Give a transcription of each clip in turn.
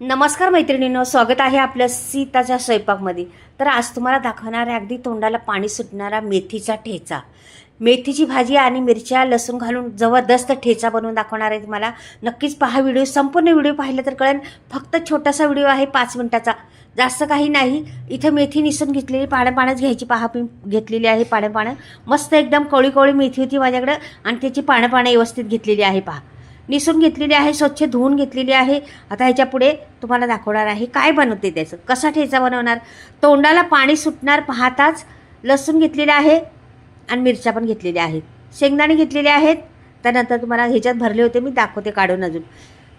नमस्कार मैत्रिणींनो, स्वागत आहे आपल्या सीताच्या स्वयंपाकमध्ये. तर आज तुम्हाला दाखवणार आहे अगदी तोंडाला पाणी सुटणारा मेथीचा ठेचा. मेथीची भाजी आणि मिरच्या लसूण घालून जबरदस्त ठेचा बनवून दाखवणार आहे तुम्हाला. नक्कीच पहा व्हिडिओ, संपूर्ण व्हिडिओ पाहिलं तर कळेल. फक्त छोटासा व्हिडिओ आहे, 5 मिनिटाचा, जास्त काही नाही. इथे मेथी निसून घेतलेली, पाण्याच घ्यायची. पहा मी घेतलेली आहे पाणं. मस्त एकदम कवळी कवळी मेथी होती माझ्याकडं आणि त्याची पानं व्यवस्थित घेतलेली आहे. पहा निसून घेतलेली आहे, स्वच्छ धुवून घेतलेली आहे. आता ह्याच्या पुढे तुम्हाला दाखवणार आहे काय बनवते, त्याचं कसा ठेचा बनवणार. तोंडाला पाणी सुटणार पाहताच लसूण घेतलेले आहे आणि मिरच्या पण घेतलेल्या आहेत, शेंगदाणे घेतलेले आहेत. त्यानंतर तुम्हाला ह्याच्यात भरले होते, मी दाखवते काढून अजून.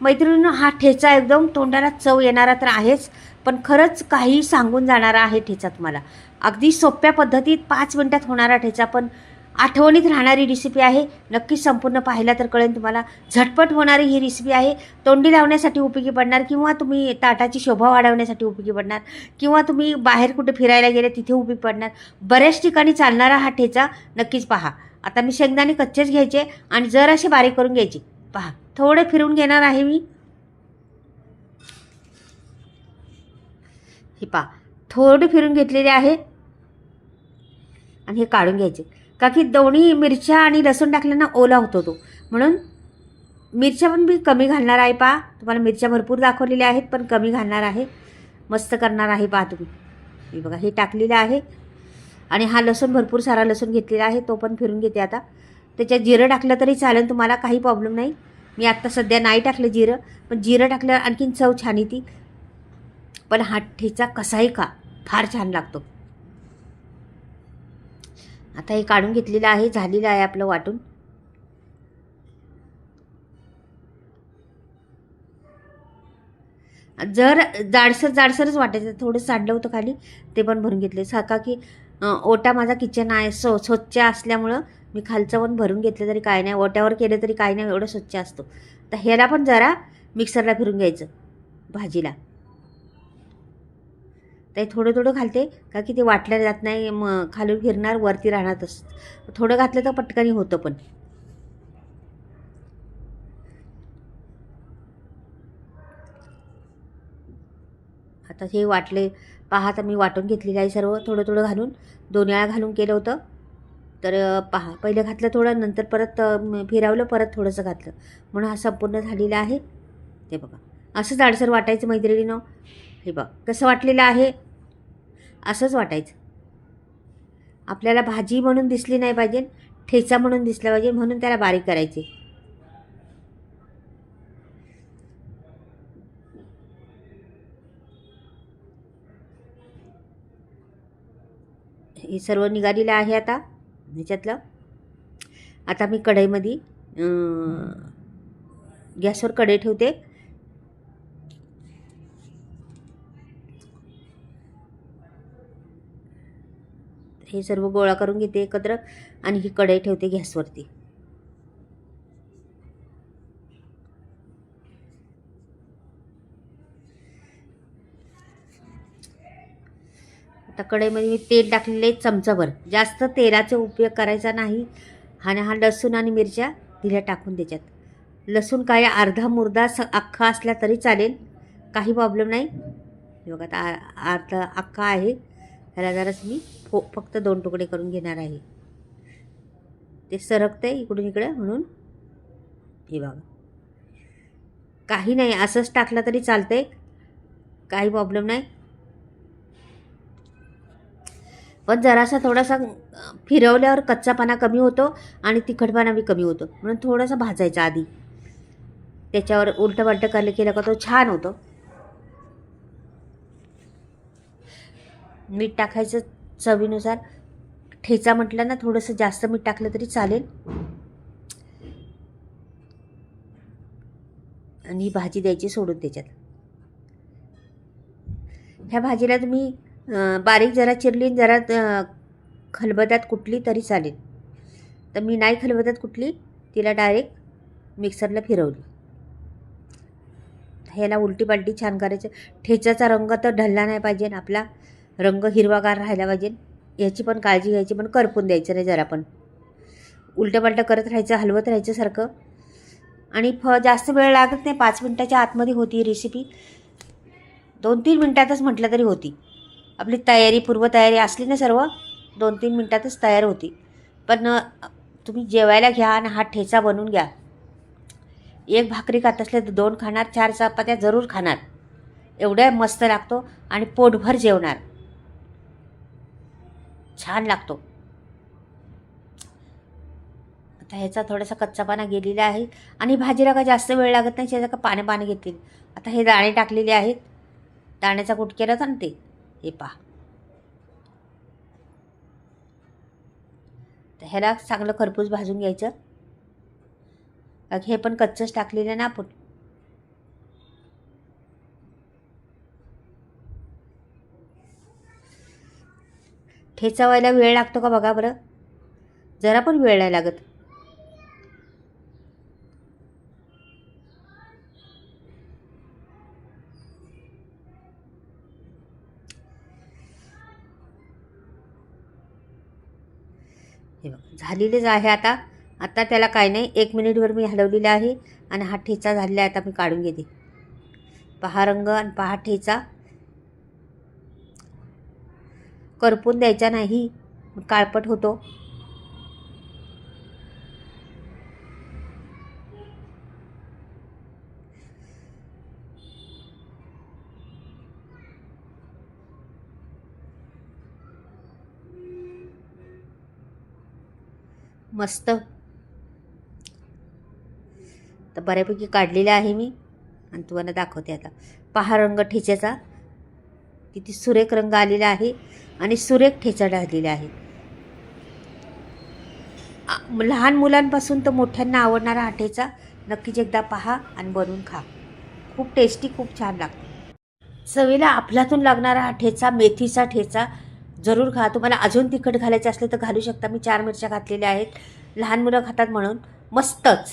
मैत्रिणींनो, हा ठेचा एकदम तोंडाला चव येणारा तर आहेच, पण खरंच काही सांगून जाणारा आहे ठेचा तुम्हाला. अगदी सोप्या पद्धतीत 5 मिनिटात होणारा ठेचा, पण आठवणीत राहणारी रेसिपी आहे. नक्की संपूर्ण पाहिला तर कळेल तुम्हाला. झटपट होणारी ही रेसिपी आहे. तोंडी लावण्यासाठी उपयोगी पडणार, किंवा तुम्ही ताटाची शोभा वाढवण्यासाठी उपयोगी पडणार, किंवा तुम्ही बाहेर कुठे फिरायला गेले तिथे उपयोगी पडणार. बऱ्याच ठिकाणी चालणारा हा ठेचा. नक्कीच पहा. आता मी शेंगदाणे कच्चेच घ्यायचे आणि जरासे बारीक करून घ्यायचे. पहा थोडे फिरवून घेणार आहे मी. हे पहा थोडे फिरून घेतलेले आहे आणि हे काढून घ्यायचे. का की दोन्ही मिरच्या आणि लसूण टाकल्यानं ओला होतो तो, म्हणून मिरच्या पण मी कमी घालणार आहे. पहा तुम्हाला मिरच्या भरपूर दाखवलेल्या आहेत, पण कमी घालणार आहे. मस्त करणार आहे पहा तुम्ही. हे बघा हे टाकलेलं आहे आणि हा लसूण भरपूर सारा लसूण घेतलेला आहे, तो पण फिरून घेते. आता त्याच्यात जिरं टाकलं तरी चालेल तुम्हाला, काही प्रॉब्लेम नाही. मी आत्ता सध्या नाही टाकलं जिरं, पण जिरं टाकल्यावर आणखीन चव छान येते. पण हा ठेचा कसाही का फार छान लागतो. आता हे काढून घेतलेलं आहे, झालेलं आहे आपलं वाटून. जर जाडसरच वाटायचं, थोडं सांडलं होतं खाली, ते पण भरून घेतले. साका की ओटा माझा किचन आहे, स्वच्छ असल्यामुळं मी खालचं पण भरून घेतलं तरी काय नाही, ओट्यावर केलं तरी काय नाही, एवढं स्वच्छ असतो. तर ह्याला पण जरा मिक्सरला फिरून घ्यायचं भाजीला. ते थोडं घालते, का की ते वाटलं जात नाही, मग खालून फिरणार वरती राहणार. तसं थोडं घातलं तर पटकनी होतं. पण आता हे वाटले पहा. आता मी वाटून घेतलेलं आहे सर्व, थोडं घालून. 2 वेळा घालून केलं होतं. तर पहा पहिलं घातलं थोडं, नंतर परत फिरवलं, परत थोडंसं घातलं, म्हणून हा संपूर्ण झालेला आहे. ते बघा असं जाडसर वाटायचं मैत्रिणीनं. हे बघ कसं वाटलेलं आहे, असंच वाटायचं. आपल्याला भाजी म्हणून दिसली नाही पाहिजे, ठेचा म्हणून दिसला पाहिजे, म्हणून त्याला बारीक करायचे. हे सर्व निघालेलं आहे आता ह्याच्यातलं. आता मी कढईमध्ये गॅसवर कढई ठेवते. हे सर्व गोळा करून घेते एकत्र आणि ही कढई ठेवते गॅसवरती. आता कढईमध्ये मी तेल टाकलेले चमचाभर, जास्त तेलाचा उपयोग करायचा नाही. आणि हा लसूण आणि मिरच्या दिल्या टाकून त्याच्यात. लसूण काय अर्धा मुर्दा अख्खा असला तरी चालेल, काही प्रॉब्लेम नाही. हे बघा आता अर्धा अख्खा आहे, ह्याला जराच मी फक्त 2 तुकडे करून घेणार आहे. ते सरकते इकडून इकडे म्हणून. हे बघा काही नाही, असंच टाकलं तरी चालतंय, काही प्रॉब्लेम नाही. पण जरासा थोडासा फिरवल्यावर कच्चापणा कमी होतो आणि तिखटपणा बी कमी होतो, म्हणून थोडासा भाजायचा आधी. त्याच्यावर उलटं पलटं केलं का तो छान होतो. मीठ टाकायचं चवीनुसार. ठेचा म्हटलं ना, थोडंसं जास्त मीठ टाकलं तरी चालेल. आणि ही भाजी द्यायची सोडून त्याच्यात. ह्या भाजीला तुम्ही बारीक जरा चिरली, जरा खलबत्यात कुटली तरी चालेल. तर मी नाही खलबत्यात कुटली, तिला डायरेक्ट मिक्सरला फिरवली. ह्याला उलटी पालटी छान करायचं. ठेच्याचा रंग तर ढलला नाही पाहिजे, आपला रंग हिरवागार राहायला पाहिजे. याची पण काळजी घ्यायची, पण करपून द्यायचं नाही. जरा पण उलटं पालटं करत राहायचं, हलवत राहायचं सारखं. आणि जास्त वेळ लागत नाही, 5 मिनिटाच्या आतमध्ये होती रेसिपी. 2-3 मिनटातच म्हटलं तरी होती. आपली तयारी, पूर्वतयारी असली ना सर्व, 2-3 मिनटातच तयार होती. पण तुम्ही जेवायला घ्या आणि हा ठेचा बनवून घ्या. 1 भाकरी खात असले तर 2 खाणार, 4 चपात्या जरूर खाणार. एवढ्या मस्त लागतो आणि पोटभर जेवणार. छान लागतो. आता ह्याचा थोडासा कच्चापणा गेलेला आहे आणि भाजीला का जास्त वेळ लागत नाही. त्याचा का पाणी घेतलेली. आता हे दाणे टाकलेले आहेत. दाण्याचा कूट केला होता ना ते, हे पहा. तर ह्याला चांगलं खरपूस भाजून घ्यायचं. हे पण कच्चंच टाकलेलं ना आपण. ठेचा व्हायला वेळ लागतो का बघा बरं. जरा पण वेळ नाही लागत. हे बघ झालेलेच आहे. आता आता त्याला काय नाही, 1 मिनिटभर मी हलवलेलं आहे आणि हा ठेचा झालेला आहे. आता मी काढून घेते. पहा रंग आणि पहा ठेचा. करपून द्यायचा नाही, काळपट होतो. मस्त. तर बऱ्यापैकी काढलेला आहे मी आणि तुम्हाला दाखवते आता. पहा रंग ठेच्याचा किती सुरेख रंग आलेला आहे आणि सुरेख ठेचा राहिलेला आहे. लहान मुलांपासून तर मोठ्यांना आवडणारा हा ठेचा नक्कीच एकदा पहा आणि बनवून खा. खूप टेस्टी, खूप छान लागतो. चवीला अफलातून लागणारा हा ठेचा, मेथीचा ठेचा जरूर खा. तुम्हाला अजून तिखट घालायचं असलं तर घालू शकता. मी 4 मिरच्या घातलेल्या आहेत. लहान मुलं खातात म्हणून. मस्तच.